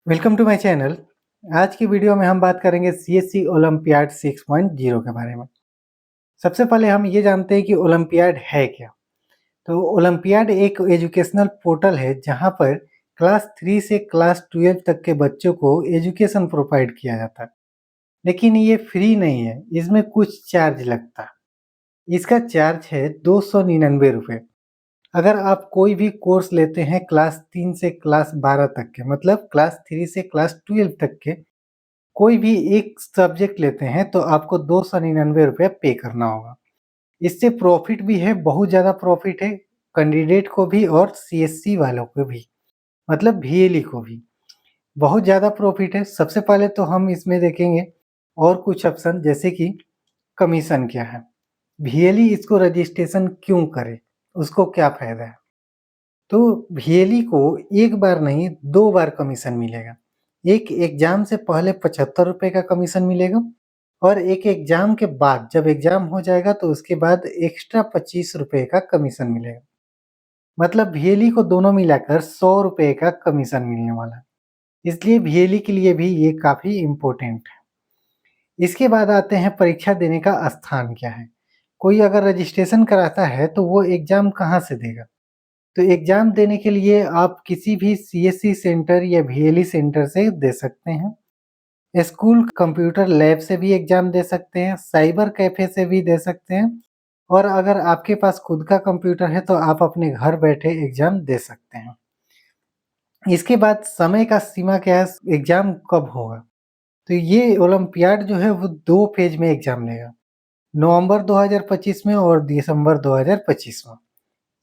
Welcome to my channel. आज की video में हम बात करेंगे सीएससी ओलंपियाड 6.0 के बारे में। सबसे पहले हम ये जानते हैं कि ओलंपियाड है क्या। तो ओलंपियाड एक एजुकेशनल पोर्टल है जहां पर क्लास 3 से क्लास 12 तक के बच्चों को एजुकेशन प्रोवाइड किया जाता है। लेकिन ये फ्री नहीं है, इसमें कुछ चार्ज लगता है। इसका चार्ज है 299 रुपये। अगर आप कोई भी कोर्स लेते हैं क्लास 3 से क्लास 12 तक के, मतलब क्लास 3 से क्लास 12 तक के कोई भी एक सब्जेक्ट लेते हैं तो आपको 299 रुपये पे करना होगा। इससे प्रॉफ़िट भी है, बहुत ज़्यादा प्रॉफ़िट है कैंडिडेट को भी और सीएससी वालों को भी, मतलब वीएलई को भी। बहुत ज़्यादा प्रॉफ़िट है। सबसे पहले तो हम इसमें देखेंगे और कुछ ऑप्शन, जैसे कि कमीशन क्या है? वीएलई इसको रजिस्ट्रेशन क्यों करे? उसको क्या फ़ायदा है? तो वीएलई को एक बार नहीं 2 बार कमीशन मिलेगा। एक एग्ज़ाम से पहले 75 रुपए का कमीशन मिलेगा और एक एग्ज़ाम के बाद, जब एग्ज़ाम हो जाएगा तो उसके बाद एक्स्ट्रा 25 रुपए का कमीशन मिलेगा। मतलब वीएलई को दोनों मिलाकर 100 रुपए का कमीशन मिलने वाला है। इसलिए वीएलई के लिए भी ये काफ़ी इम्पोर्टेंट है। इसके बाद आते हैं परीक्षा देने का स्थान क्या है? कोई अगर रजिस्ट्रेशन कराता है तो वो एग्ज़ाम कहाँ से देगा? तो एग्ज़ाम देने के लिए आप किसी भी सीएससी सेंटर या वीएलई सेंटर से दे सकते हैं। स्कूल कंप्यूटर लैब से भी एग्ज़ाम दे सकते हैं, साइबर कैफ़े से भी दे सकते हैं और अगर आपके पास खुद का कंप्यूटर है तो आप अपने घर बैठे एग्ज़ाम दे सकते हैं। इसके बाद समय का सीमा क्या है, एग्ज़ाम कब होगा? तो ये ओलंपियाड जो है वो 2 फ़ेज़ में एग्ज़ाम लेगा। नवंबर 2025 में और दिसंबर 2025 में।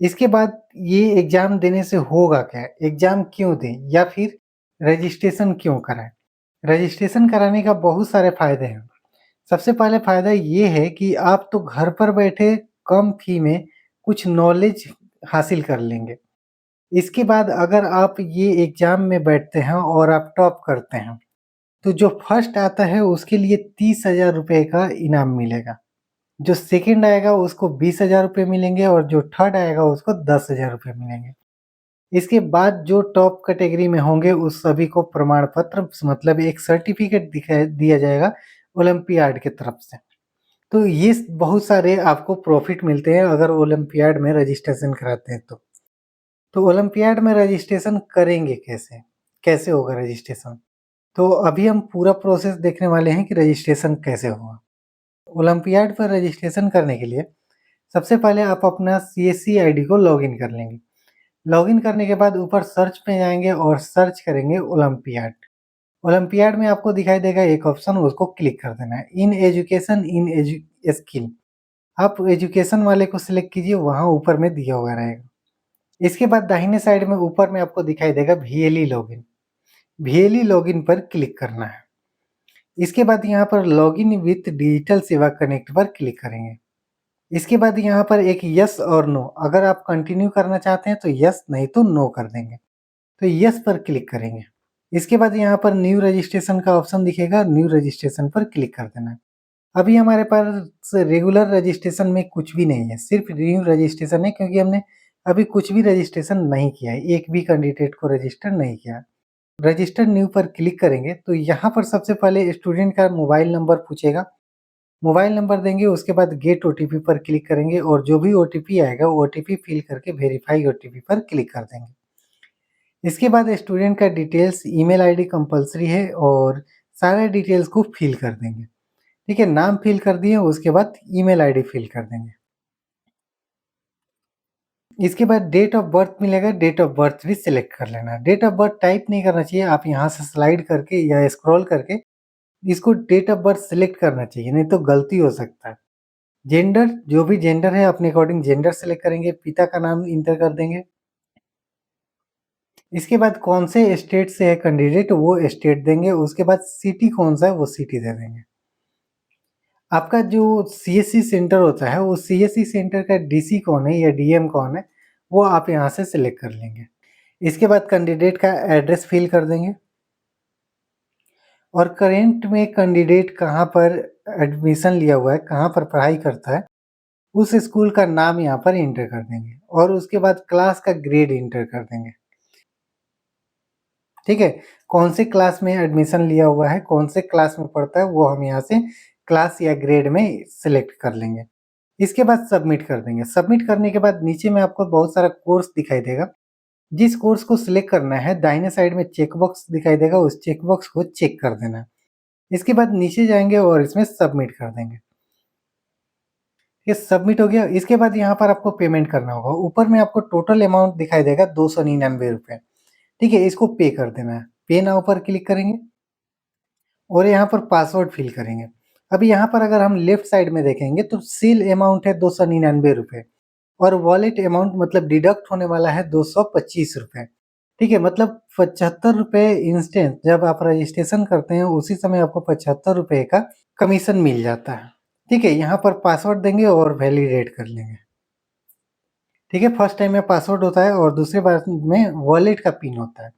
इसके बाद ये एग्ज़ाम देने से होगा क्या? एग्ज़ाम क्यों दें या फिर रजिस्ट्रेशन क्यों कराएँ? रजिस्ट्रेशन कराने का बहुत सारे फ़ायदे हैं। सबसे पहले फ़ायदा ये है कि आप तो घर पर बैठे कम फ़ी में कुछ नॉलेज हासिल कर लेंगे। इसके बाद अगर आप ये एग्ज़ाम में बैठते हैं और आप टॉप करते हैं, तो जो फर्स्ट आता है उसके लिए 30,000 रुपए का इनाम मिलेगा। जो सेकंड आएगा उसको 20,000 रुपए मिलेंगे और जो थर्ड आएगा उसको 10,000 रुपए मिलेंगे। इसके बाद जो टॉप कैटेगरी में होंगे उस सभी को प्रमाण पत्र, मतलब एक सर्टिफ़िकेट दिया जाएगा ओलंपियाड की तरफ से। तो ये बहुत सारे आपको प्रॉफ़िट मिलते हैं अगर ओलंपियाड में रजिस्ट्रेशन कराते हैं तो। तो ओलंपियाड में रजिस्ट्रेशन करेंगे कैसे? कैसे होगा रजिस्ट्रेशन? तो अभी हम पूरा प्रोसेस देखने वाले हैं कि रजिस्ट्रेशन कैसे होगा। ओलंपियाड पर रजिस्ट्रेशन करने के लिए सबसे पहले आप अपना सीएससी आईडी को लॉगिन कर लेंगे। लॉगिन करने के बाद ऊपर सर्च पे जाएँगे और सर्च करेंगे ओलंपियाड। ओलंपियाड में आपको दिखाई देगा एक ऑप्शन, उसको क्लिक कर देना है। इन एजुकेशन इन स्किल, आप एजुकेशन वाले को सिलेक्ट कीजिए, वहाँ ऊपर में दिया हुआ रहेगा। इसके बाद दाहिने साइड में ऊपर में आपको दिखाई देगा वीएलई लॉगिन। वीएलई लॉगिन पर क्लिक करना है। इसके बाद यहाँ पर लॉगिन विथ डिजिटल सेवा कनेक्ट पर क्लिक करेंगे। इसके बाद यहाँ पर एक यस और नो, अगर आप कंटिन्यू करना चाहते हैं तो यस, नहीं तो नो कर देंगे। तो यस पर क्लिक करेंगे। इसके बाद यहाँ पर न्यू रजिस्ट्रेशन का ऑप्शन दिखेगा, न्यू रजिस्ट्रेशन पर क्लिक कर देना है। अभी हमारे पास रेगुलर रजिस्ट्रेशन में कुछ भी नहीं है, सिर्फ न्यू रजिस्ट्रेशन है क्योंकि हमने अभी कुछ भी रजिस्ट्रेशन नहीं किया है, एक भी कैंडिडेट को रजिस्टर नहीं किया है। रजिस्टर न्यू पर क्लिक करेंगे तो यहाँ पर सबसे पहले स्टूडेंट का मोबाइल नंबर पूछेगा। मोबाइल नंबर देंगे, उसके बाद गेट ओटीपी पर क्लिक करेंगे और जो भी ओटीपी आएगा वो ओटीपी फिल करके वेरीफाई ओटीपी पर क्लिक कर देंगे। इसके बाद स्टूडेंट का डिटेल्स, ईमेल आईडी कंपल्सरी है और सारे डिटेल्स को फिल कर देंगे। ठीक है, नाम फिल कर दिए, उसके बाद ईमेल आईडी फिल कर देंगे। इसके बाद डेट ऑफ बर्थ मिलेगा, डेट ऑफ बर्थ भी सिलेक्ट कर लेना है। डेट ऑफ बर्थ टाइप नहीं करना चाहिए, आप यहाँ से स्लाइड करके या स्क्रॉल करके इसको डेट ऑफ बर्थ सिलेक्ट करना चाहिए, नहीं तो गलती हो सकता है। जेंडर, जो भी जेंडर है अपने अकॉर्डिंग जेंडर सेलेक्ट करेंगे, पिता का नाम इंटर कर देंगे। इसके बाद कौन से स्टेट से है कैंडिडेट वो स्टेट देंगे, उसके बाद सिटी कौन सा है वो सिटी दे देंगे। आपका जो सीएससी सेंटर होता है वो सीएससी सेंटर का डीसी कौन है या डीएम कौन है वो आप यहाँ से सिलेक्ट कर लेंगे। इसके बाद कैंडिडेट का एड्रेस फिल कर देंगे और करेंट में कैंडिडेट कहाँ पर एडमिशन लिया हुआ है, कहाँ पर पढ़ाई करता है, उस स्कूल का नाम यहाँ पर एंटर कर देंगे और उसके बाद क्लास का ग्रेड एंटर कर देंगे। ठीक है? कौन से क्लास में एडमिशन लिया हुआ है, कौन से क्लास में पढ़ता है, वो हम यहाँ से क्लास या ग्रेड में सिलेक्ट कर लेंगे। इसके बाद सबमिट कर देंगे। सबमिट करने के बाद नीचे में आपको बहुत सारा कोर्स दिखाई देगा। जिस कोर्स को सिलेक्ट करना है, दाहिने साइड में चेक बॉक्स दिखाई देगा, उस चेक बॉक्स को चेक कर देना है। इसके बाद नीचे जाएँगे और इसमें सबमिट कर देंगे। ये सबमिट हो गया, इसके बाद यहाँ पर आपको पेमेंट करना होगा। ऊपर में आपको टोटल अमाउंट दिखाई देगा ₹299, ठीक है? इसको पे कर देना है। पे नाउ पर क्लिक करेंगे और यहाँ पर पासवर्ड फिल करेंगे। अभी यहाँ पर अगर हम लेफ्ट साइड में देखेंगे तो सेल अमाउंट है ₹299 और वॉलेट अमाउंट मतलब डिडक्ट होने वाला है ₹225, ठीक है? मतलब ₹75 इंस्टेंट जब आप रजिस्ट्रेशन करते हैं उसी समय आपको ₹75 का कमीशन मिल जाता है, ठीक है? यहाँ पर पासवर्ड देंगे और वैलिडेट कर लेंगे। ठीक है, फर्स्ट टाइम में पासवर्ड होता है और दूसरी बार में वॉलेट का पिन होता है।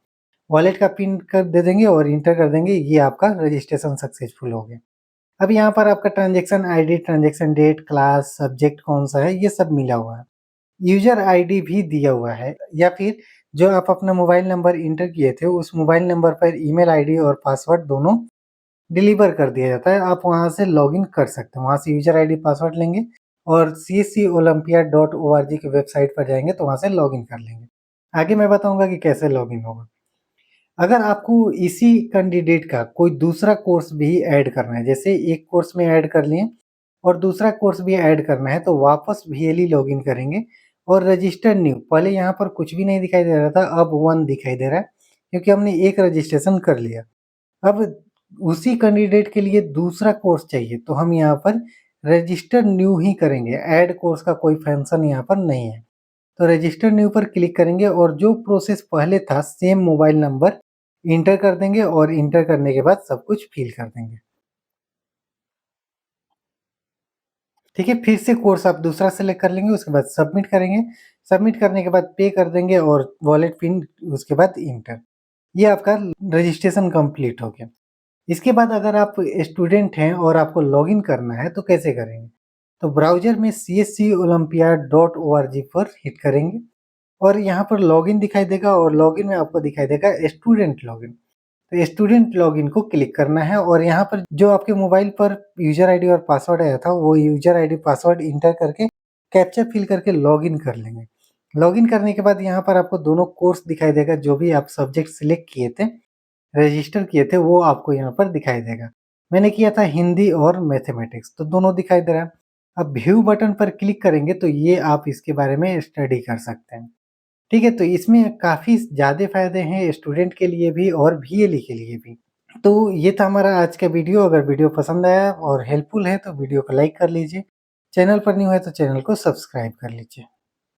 वॉलेट का पिन कर दे देंगे और इंटर कर देंगे, ये आपका रजिस्ट्रेशन सक्सेसफुल हो गया। अब यहाँ पर आपका transaction ID, transaction date, class, subject कौन-सा है, ये सब मिला हुआ है। यूज़र आईडी भी दिया हुआ है या फिर जो आप अपना मोबाइल नंबर एंटर किए थे, उस मोबाइल नंबर पर ईमेल आईडी और पासवर्ड दोनों डिलीवर कर दिया जाता है। आप वहाँ से लॉगिन कर सकते हैं। वहाँ से यूज़र आईडी, पासवर्ड लेंगे और cscolympiad.org की वेबसाइट पर जाएँगे तो वहाँ से लॉगिन कर लेंगे। आगे मैं बताऊँगा कि कैसे लॉगिन होगा। अगर आपको इसी कैंडिडेट का कोई दूसरा कोर्स भी ऐड करना है, जैसे एक कोर्स में ऐड कर लिए और दूसरा कोर्स भी ऐड करना है, तो वापस वीएलई लॉगिन करेंगे और रजिस्टर न्यू, पहले यहाँ पर कुछ भी नहीं दिखाई दे रहा था, अब 1 दिखाई दे रहा है, क्योंकि हमने एक रजिस्ट्रेशन कर लिया। अब उसी कैंडिडेट के लिए दूसरा कोर्स चाहिए, तो हम यहाँ पर रजिस्टर न्यू ही करेंगे, ऐड कोर्स का कोई फंक्शन यहाँ पर नहीं है। तो रजिस्टर न्यू पर क्लिक करेंगे और जो प्रोसेस पहले था सेम मोबाइल नंबर इंटर कर देंगे और इंटर करने के बाद सब कुछ फिल कर देंगे। ठीक है, फिर से कोर्स आप दूसरा सेलेक्ट कर लेंगे, उसके बाद सबमिट करेंगे। सबमिट करने के बाद पे कर देंगे और वॉलेट पिन उसके बाद इंटर। ये आपका रजिस्ट्रेशन कंप्लीट हो गया। इसके बाद अगर आप स्टूडेंट हैं और आपको लॉगिन करना है तो कैसे करेंगे? तो ब्राउज़र में cscolympiad.org पर हिट करेंगे और यहाँ पर लॉगिन दिखाई देगा और लॉगिन में आपको दिखाई देगा स्टूडेंट लॉगिन। तो स्टूडेंट लॉगिन को क्लिक करना है और यहाँ पर जो आपके मोबाइल पर यूज़र आईडी और पासवर्ड आया था, वो यूज़र आईडी पासवर्ड इंटर करके कैप्चा फिल करके लॉगिन कर लेंगे। लॉगिन करने के बाद यहाँ पर आपको दोनों कोर्स दिखाई देगा, जो भी आप सब्जेक्ट सिलेक्ट किए थे, रजिस्टर किए थे, वो आपको यहाँ पर दिखाई देगा। मैंने किया था हिंदी और मैथमेटिक्स, तो दोनों दिखाई दे रहा है। अब व्यू बटन पर क्लिक करेंगे तो ये आप इसके बारे में स्टडी कर सकते हैं। ठीक है, तो इसमें काफ़ी ज़्यादा फ़ायदे हैं स्टूडेंट के लिए भी और वीएलई के लिए भी। तो ये था हमारा आज का वीडियो। अगर वीडियो पसंद आया और हेल्पफुल है तो वीडियो को लाइक कर लीजिए। चैनल पर न्यू है तो चैनल को सब्सक्राइब कर लीजिए।